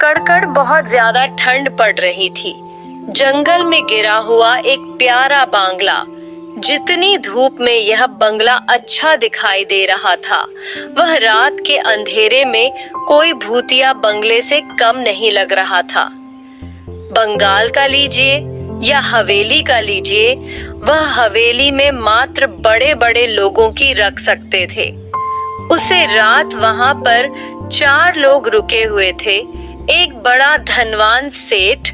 कड़कड़ बहुत ज्यादा ठंड पड़ रही थी। जंगल में गिरा हुआ एक प्यारा बांग्ला। जितनी धूप में यह बंगला अच्छा दिखाई दे रहा था, वह रात के अंधेरे में कोई भूतिया बंगले से कम नहीं लग रहा था। बंगाल का लीजिए या हवेली का लीजिए, वह हवेली में मात्र बड़े बड़े लोगों की रख सकते थे। उसे रात वहां पर 4 लोग रुके हुए थे। एक बड़ा धनवान सेठ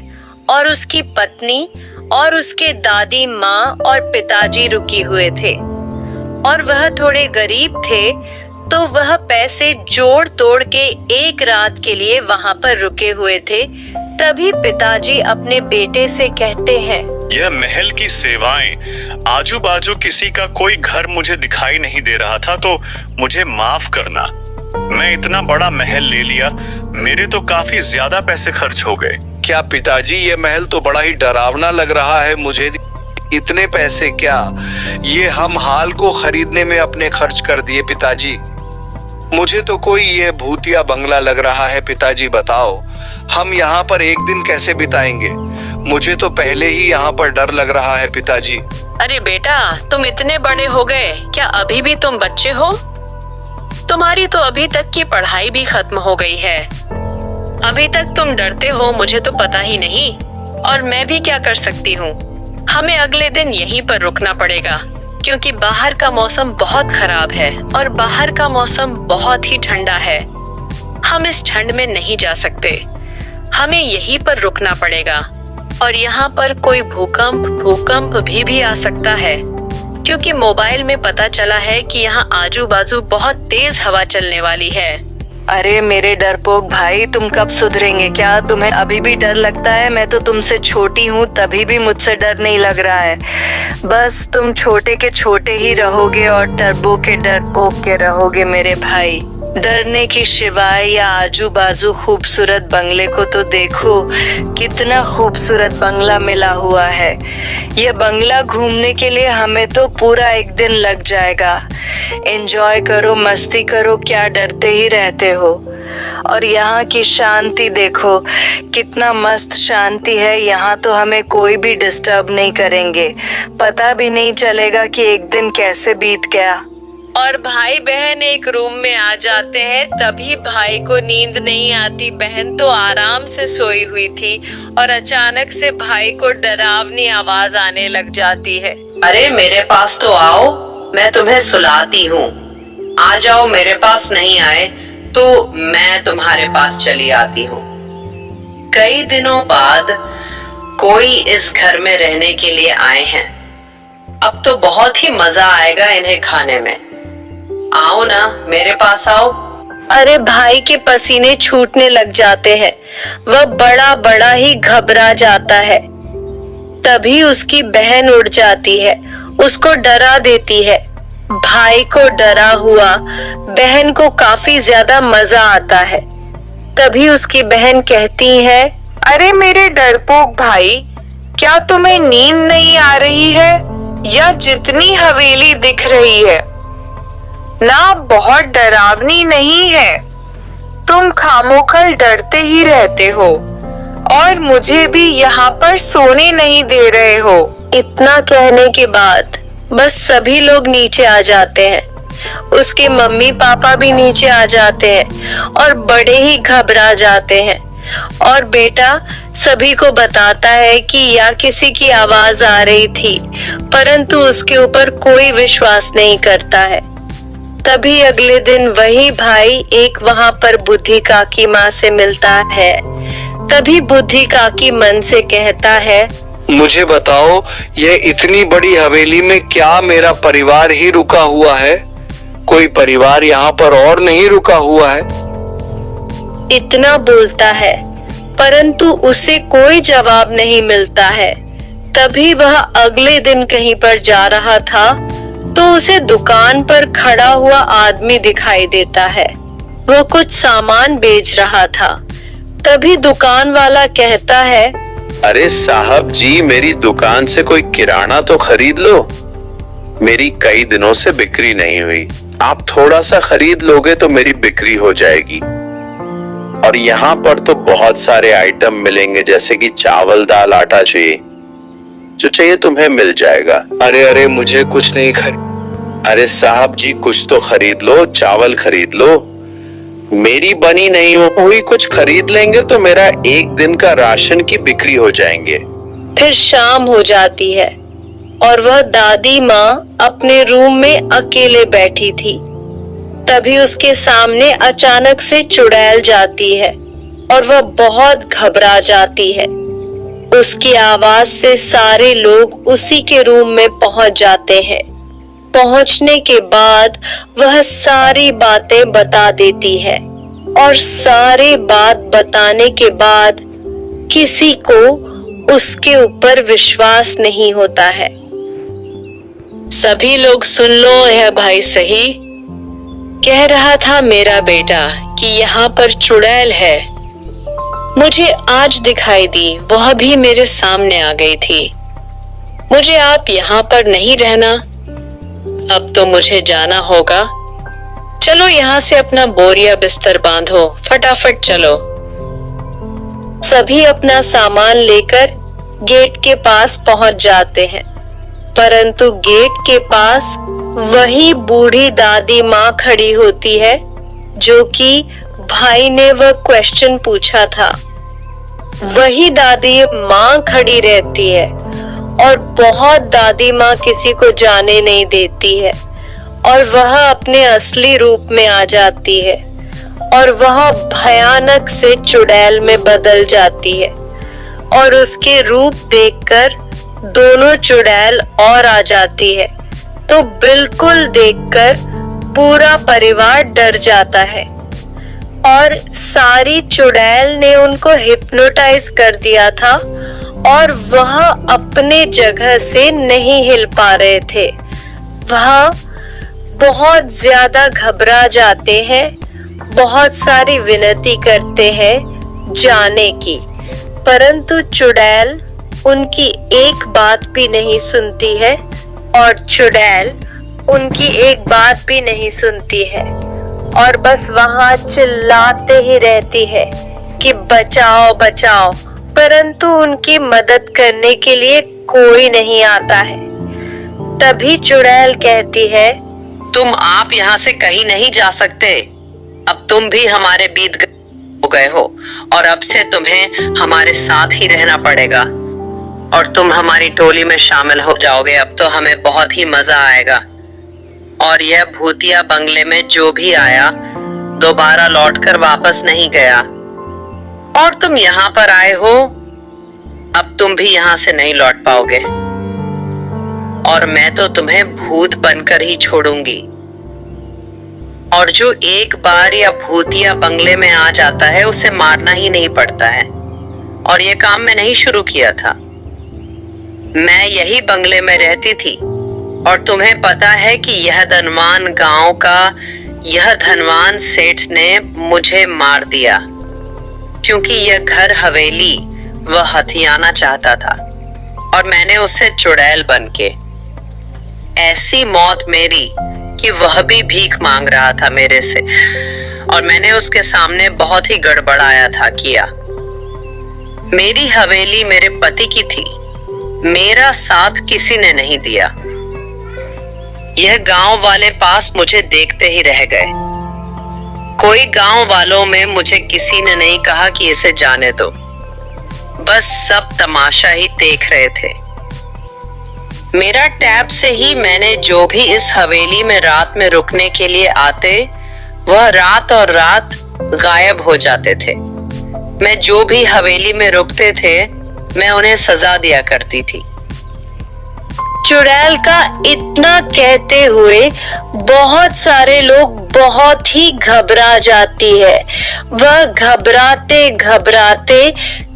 और उसकी पत्नी और उसके दादी माँ और पिताजी रुके हुए थे। और वह थोड़े गरीब थे, तो वह पैसे जोड़ तोड़ के एक रात के लिए वहां पर रुके हुए थे। तभी पिताजी अपने बेटे से कहते हैं, यह महल की सेवाएं, आजू बाजू किसी का कोई घर मुझे दिखाई नहीं दे रहा था, तो मुझे माफ करना। मैं इतना बड़ा महल ले लिया, मेरे तो काफी ज्यादा पैसे खर्च हो गए। क्या पिताजी, ये महल तो बड़ा ही डरावना लग रहा है मुझे। इतने पैसे क्या, ये हम हाल को खरीदने में अपने खर्च कर दिए पिताजी। मुझे तो कोई ये भूतिया बंगला लग रहा है पिताजी। बताओ हम यहाँ पर एक दिन कैसे बिताएंगे? मुझे तो पहले ही यहाँ पर डर लग रहा है पिताजी। अरे बेटा, तुम इतने बड़े हो गए, क्या अभी भी तुम बच्चे हो? तुम्हारी तो अभी तक की पढ़ाई भी खत्म हो गई है। अभी तक तुम डरते हो, मुझे तो पता ही नहीं। और मैं भी क्या कर सकती हूँ? हमें अगले दिन यहीं पर रुकना पड़ेगा, क्योंकि बाहर का मौसम बहुत खराब है और बाहर का मौसम बहुत ही ठंडा है। हम इस ठंड में नहीं जा सकते, हमें यहीं पर रुकना पड़ेगा। और यहाँ पर कोई भूकंप भी आ सकता है, क्योंकि मोबाइल में पता चला है कि यहाँ आजू बाजू बहुत तेज हवा चलने वाली है। अरे मेरे डरपोक भाई, तुम कब सुधरेंगे? क्या तुम्हें अभी भी डर लगता है? मैं तो तुमसे छोटी हूँ, तभी भी मुझसे डर नहीं लग रहा है। बस तुम छोटे के छोटे ही रहोगे और डरपोक के डरपोक के रहोगे मेरे भाई। डरने की शिवाय या आजू बाजू खूबसूरत बंगले को तो देखो, कितना खूबसूरत बंगला मिला हुआ है। यह बंगला घूमने के लिए हमें तो पूरा एक दिन लग जाएगा। एंजॉय करो, मस्ती करो, क्या डरते ही रहते हो। और यहाँ की शांति देखो, कितना मस्त शांति है। यहाँ तो हमें कोई भी डिस्टर्ब नहीं करेंगे, पता भी नहीं चलेगा कि एक दिन कैसे बीत गया। और भाई बहन एक रूम में आ जाते हैं, तभी भाई को नींद नहीं आती। बहन तो आराम से सोई हुई थी और अचानक से भाई को डरावनी आवाज आने लग जाती है। अरे मेरे पास तो आओ, मैं तुम्हें सुलाती हूँ। आ जाओ, मेरे पास नहीं आए तो मैं तुम्हारे पास चली आती हूँ। कई दिनों बाद कोई इस घर में रहने के लिए आए हैं। अब तो बहुत ही मजा आएगा इन्हें खाने में। आओ ना, मेरे पास आओ। अरे भाई के पसीने छूटने लग जाते हैं, वह बड़ा बड़ा ही घबरा जाता है। तभी उसकी बहन उड़ जाती है, उसको डरा देती है। भाई को डरा हुआ बहन को काफी ज्यादा मजा आता है। तभी उसकी बहन कहती है, अरे मेरे डरपोक भाई, क्या तुम्हें नींद नहीं आ रही है? या जितनी हवेली दिख रही है ना, बहुत डरावनी नहीं है। तुम खामोखल डरते ही रहते हो और मुझे भी यहाँ पर सोने नहीं दे रहे हो। इतना कहने के बाद बस सभी लोग नीचे आ जाते हैं। उसके मम्मी पापा भी नीचे आ जाते हैं और बड़े ही घबरा जाते हैं। और बेटा सभी को बताता है कि या किसी की आवाज आ रही थी, परंतु उसके ऊपर कोई विश्वास नहीं करता है। तभी अगले दिन वही भाई एक वहां पर बुद्धि काकी माँ से मिलता है। तभी बुद्धि काकी मन से कहता है, मुझे बताओ, ये इतनी बड़ी हवेली में क्या मेरा परिवार ही रुका हुआ है? कोई परिवार यहाँ पर और नहीं रुका हुआ है? इतना बोलता है, परंतु उसे कोई जवाब नहीं मिलता है। तभी वह अगले दिन कहीं पर जा रहा था, तो उसे दुकान पर खड़ा हुआ आदमी दिखाई देता है। वह कुछ सामान बेच रहा था। तभी दुकान वाला कहता है, अरे साहब जी, मेरी दुकान से कोई किराना तो खरीद लो। मेरी कई दिनों से बिक्री नहीं हुई, आप थोड़ा सा खरीद लोगे तो मेरी बिक्री हो जाएगी। और यहाँ पर तो बहुत सारे आइटम मिलेंगे, जैसे कि चावल दाल आटा चाहिए, जो चाहिए तुम्हें मिल जाएगा। अरे अरे मुझे कुछ नहीं खरीद। अरे साहब जी, कुछ तो खरीद लो, चावल खरीद लो। मेरी बनी नहीं हुई कुछ खरीद लेंगे तो मेरा एक दिन का राशन की बिक्री हो जाएंगे। फिर शाम हो जाती है और वह दादी माँ अपने रूम में अकेले बैठी थी। तभी उसके सामने अचानक से चुड़ैल जाती है और वह बहुत घबरा जाती है। उसकी आवाज से सारे लोग उसी के रूम में पहुंच जाते हैं। पहुंचने के बाद वह सारी बातें बता देती है और सारी बात बताने के बाद किसी को उसके ऊपर विश्वास नहीं होता है। सभी लोग सुन लो, यह भाई सही कह रहा था मेरा बेटा कि यहाँ पर चुड़ैल है। मुझे आज दिखाई दी, वह भी मेरे सामने आ गई थी। मुझे आप यहाँ पर नहीं रहना, अब तो मुझे जाना होगा। चलो यहाँ से अपना बोरिया बिस्तर बांधो, फटाफट चलो। सभी अपना सामान लेकर गेट के पास पहुंच जाते हैं, परंतु गेट के पास वही बूढ़ी दादी माँ खड़ी होती है जो कि भाई ने वह क्वेश्चन पूछा था। वही दादी माँ खड़ी रहती है और बहुत दादी माँ किसी को जाने नहीं देती है और वह अपने असली रूप में आ जाती है और वह भयानक से चुड़ैल में बदल जाती है और उसके रूप देखकर दोनों चुड़ैल और आ जाती है। तो बिल्कुल देखकर पूरा परिवार डर जाता है और सारी चुड़ैल ने उनको हिप्नोटाइज कर दिया था और वह अपने जगह से नहीं हिल पा रहे थे। वह बहुत ज्यादा घबरा जाते हैं, बहुत सारी विनती करते हैं जाने की, परंतु चुड़ैल उनकी एक बात भी नहीं सुनती है और चुड़ैल उनकी एक बात भी नहीं सुनती है और बस वहां चिल्लाते ही रहती है कि बचाओ बचाओ, परंतु उनकी मदद करने के लिए कोई नहीं आता है। तभी चुड़ैल कहती है, तुम आप यहाँ से कहीं नहीं जा सकते, अब तुम भी हमारे बीच हो गए हो और अब से तुम्हें हमारे साथ ही रहना पड़ेगा और तुम हमारी टोली में शामिल हो जाओगे। अब तो हमें बहुत ही मजा आएगा। और यह भूतिया बंगले में जो भी आया दोबारा लौटकर वापस नहीं गया और तुम यहाँ पर आए हो, अब तुम भी यहाँ से नहीं लौट पाओगे और मैं तो तुम्हें भूत बनकर ही छोड़ूंगी। और जो एक बार या भूतिया बंगले में आ जाता है उसे मारना ही नहीं पड़ता है। और यह काम मैंने ही शुरू किया था। मैं यही बंगले में रहती थी और तुम्हें पता है कि यह धनवान गांव का यह धनवान सेठ ने मुझे मार दिया क्योंकि यह घर हवेली वह हथियाना चाहता था और मैंने उसे चुड़ैल बनके ऐसी मौत मेरी कि वह भी भीख मांग रहा था मेरे से और मैंने उसके सामने बहुत ही गड़बड़ाया था किया। मेरी हवेली मेरे पति की थी, मेरा साथ किसी ने नहीं दिया। यह गांव वाले पास मुझे देखते ही रह गए। कोई गांव वालों में मुझे किसी ने नहीं कहा कि इसे जाने दो, बस सब तमाशा ही देख रहे थे। मेरा टैब से ही मैंने जो भी इस हवेली में रात में रुकने के लिए आते वह रात और रात गायब हो जाते थे। मैं जो भी हवेली में रुकते थे मैं उन्हें सजा दिया करती थी। चुड़ैल का इतना कहते हुए बहुत सारे लोग बहुत ही घबरा जाती है। वह घबराते घबराते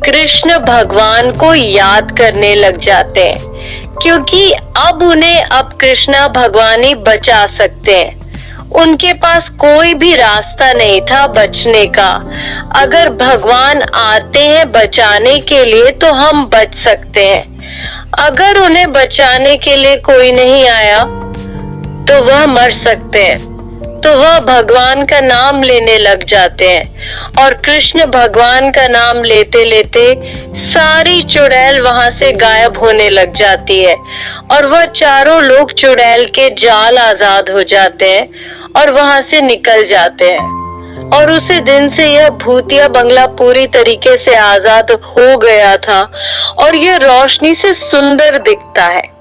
कृष्ण भगवान को याद करने लग जाते हैं क्योंकि अब उन्हें कृष्णा भगवान ही बचा सकते हैं उनके पास कोई भी रास्ता नहीं था बचने का। अगर भगवान आते हैं बचाने के लिए तो हम बच सकते हैं। अगर उन्हें बचाने के लिए कोई नहीं आया तो वह मर सकते हैं। तो वह भगवान का नाम लेने लग जाते हैं और कृष्ण भगवान का नाम लेते लेते सारी चुड़ैल वहां से गायब होने लग जाती है और वह चारों लोग चुड़ैल के जाल आजाद हो जाते हैं और वहां से निकल जाते हैं। और उसी दिन से यह भूतिया बंगला पूरी तरीके से आजाद हो गया था और यह रोशनी से सुंदर दिखता है।